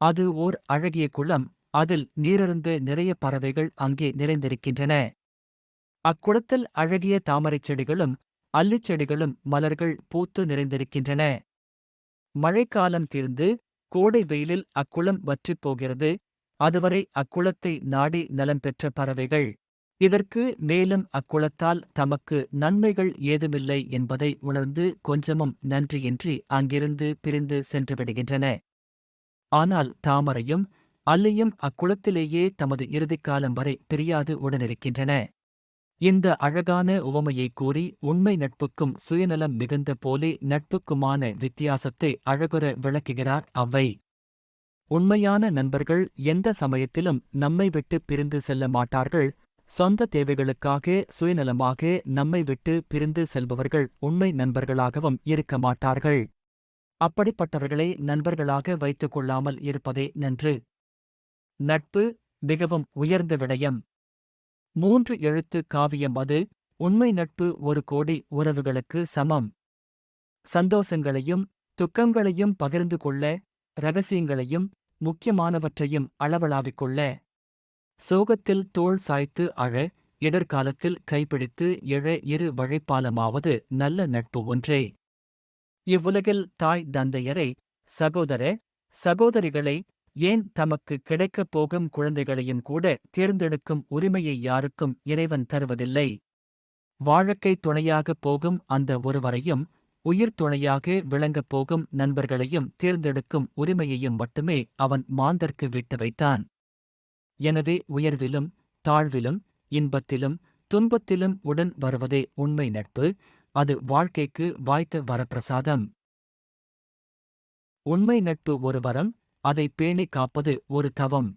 அது ஓர் அழகிய குளம், அதில் நீரருந்த நிறைய பறவைகள் அங்கே நிறைந்திருக்கின்றன. அக்குளத்தில் அழகிய தாமரைச் செடிகளும், அல்லிச் செடிகளும் மலர்கள் பூத்து நிறைந்திருக்கின்றன. மழைக்காலம் தீர்ந்து, கோடை வெயிலில் அக்குளம் வற்றிப் போகிறது. அதுவரை அக்குளத்தை நாடி நலம் பெற்ற பறவைகள், இதற்கு மேலும் அக்குளத்தால் தமக்கு நன்மைகள் ஏதுமில்லை என்பதை உணர்ந்து கொஞ்சமும் நன்றியின்றி அங்கிருந்து பிரிந்து சென்றுவிடுகின்றன. ஆனால் தாமரையும் அல்லியும் அக்குளத்திலேயே தமது இறுதிக்காலம் வரை பிரியாது உடனிருக்கின்றன. இந்த அழகான உவமையைக் கூறி உண்மை நட்புக்கும் சுயநலம் மிகுந்த போலி நட்புக்குமான வித்தியாசத்தை அழகுற விளக்குகிறார் ஔவை. உண்மையான நண்பர்கள் எந்த சமயத்திலும் நம்மை விட்டு பிரிந்து செல்ல மாட்டார்கள். சொந்த தேவைகளுக்காக சுயநலமாக நம்மை விட்டு பிரிந்து செல்பவர்கள் உண்மை நண்பர்களாகவும் இருக்க மாட்டார்கள். அப்படிப்பட்டவர்களை நண்பர்களாக வைத்துக் கொள்ளாமல் இருப்பதே நன்று. நட்பு மிகவும் உயர்ந்த விடயம். 3 எழுத்து காவியம் அது. உண்மை நட்பு 1,00,00,000 உறவுகளுக்கு சமம். சந்தோஷங்களையும் துக்கங்களையும் பகிர்ந்து கொள்ள, இரகசியங்களையும் முக்கியமானவற்றையும் அளவளாவிக் கொள்ள, சோகத்தில் தோள் சாய்த்து அழ, இடர்காலத்தில் கைப்பிடித்து எழ இரு வழிப்பாலமாவது நல்ல நட்பு ஒன்றே. இவ்வுலகில் தாய் தந்தையரை, சகோதர சகோதரிகளை, ஏன் தமக்கு கிடைக்கப் போகும் குழந்தைகளையும் கூட தேர்ந்தெடுக்கும் உரிமையை யாருக்கும் இறைவன் தருவதில்லை. வாழ்க்கைத் துணையாகப் போகும் அந்த ஒருவரையும், உயிர் துணையாக விளங்கப் போகும் நண்பர்களையும் தேர்ந்தெடுக்கும் உரிமையையும் மட்டுமே அவன் மாந்தர்க்கு விட்டு வைத்தான். எனவே உயர்விலும் தாழ்விலும் இன்பத்திலும் துன்பத்திலும் உடன் வருவதே உண்மை நட்பு. அது வாழ்க்கைக்கு வாய்த்த வரப்பிரசாதம். உண்மை நட்பு ஒரு வரம், அதை பேணிக் காப்பது ஒரு தவம்.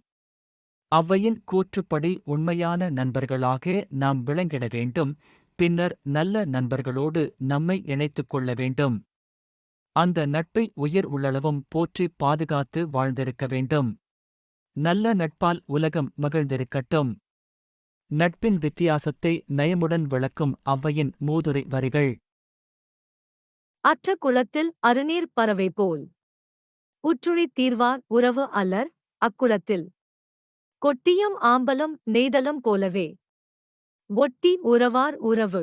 ஔவையின் கூற்றுப்படி உண்மையான நண்பர்களாக நாம் விளங்கிட வேண்டும். பின்னர் நல்ல நண்பர்களோடு நம்மை இணைத்துக் கொள்ள வேண்டும். அந்த நட்பை உயிர் உள்ளளவும் போற்றிப் பாதுகாத்து வாழ்ந்திருக்க வேண்டும். நல்ல நட்பால் உலகம் மகிழ்ந்திருக்கட்டும். நட்பின் வித்தியாசத்தை நயமுடன் விளக்கும் ஔவையின் மூதுரை வரிகள். அற்ற குளத்தில் அருநீர் பறவை போல் உற்றுழித் தீர்வார் உறவு அல்லர் அக்குளத்தில் கொட்டியும் ஆம்பலும் நெய்தலும் போலவே ஒட்டி உறவார் உறவு.